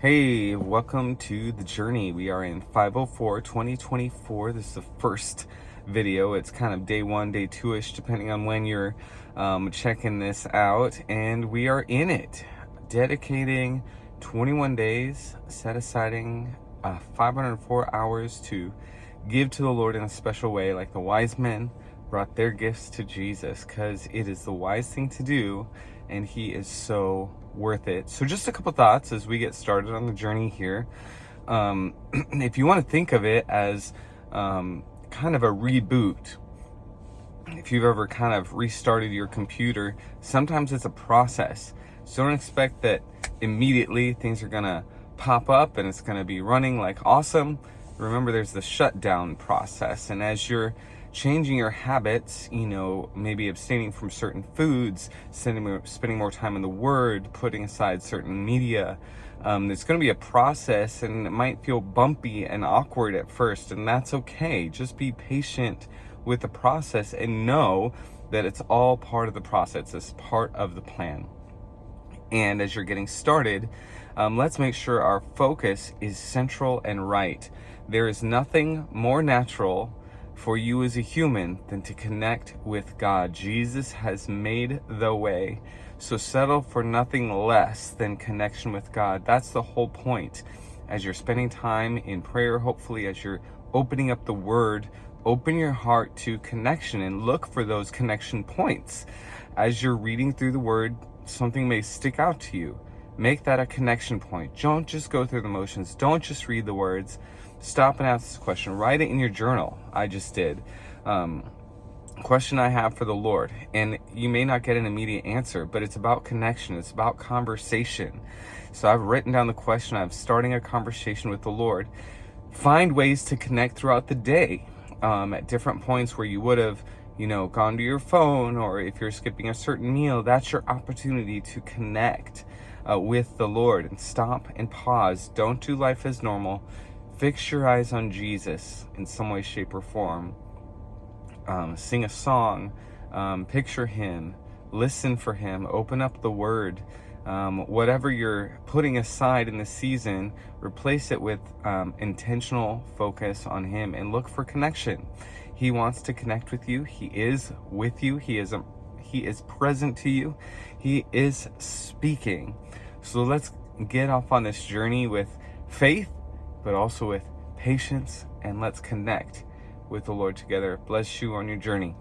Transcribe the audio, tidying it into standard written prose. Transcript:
Hey, welcome to the journey. We are in 504-2024. This is the first video. It's kind of day one, day two-ish, depending on when you're checking this out. And we are in it, dedicating 21 days, set aside 504 hours to give to the Lord in a special way, like the wise men brought their gifts to Jesus, because it is the wise thing to do, and he is so worth it. So just a couple thoughts as we get started on the journey here. If you want to think of it as kind of a reboot, if you've ever kind of restarted your computer, sometimes it's a process. So don't expect that immediately things are gonna pop up and it's gonna be running like awesome. Remember, there's the shutdown process, and as you're changing your habits, maybe abstaining from certain foods, spending more time in the Word, putting aside certain media, it's going to be a process, and it might feel bumpy and awkward at first, and that's okay. Just be patient with the process and know that it's all part of the process. It's part of the plan. And as you're getting started, let's make sure our focus is central and right. There is nothing more natural for you as a human than to connect with God. Jesus has made the way. So settle for nothing less than connection with God. That's the whole point. As you're spending time in prayer, hopefully as you're opening up the Word, open your heart to connection and look for those connection points. As you're reading through the Word, something may stick out to you. Make that a connection point. Don't just go through the motions. Don't just read the words. Stop and ask this question. Write it in your journal. I just did. Question I have for the Lord. And you may not get an immediate answer, but it's about connection. It's about conversation. So I've written down the question. I'm starting a conversation with the Lord. Find ways to connect throughout the day at different points where you would have gone to your phone, or if you're skipping a certain meal, that's your opportunity to connect with the Lord. And stop and pause. Don't do life as normal. Fix your eyes on Jesus in some way, shape, or form. Sing a song, picture him, listen for him, open up the Word. Whatever you're putting aside in the season, replace it with intentional focus on him and look for connection. He wants to connect with you. He is with you. He is present to you. He is speaking. So let's get off on this journey with faith, but also with patience, and let's connect with the Lord together. Bless you on your journey.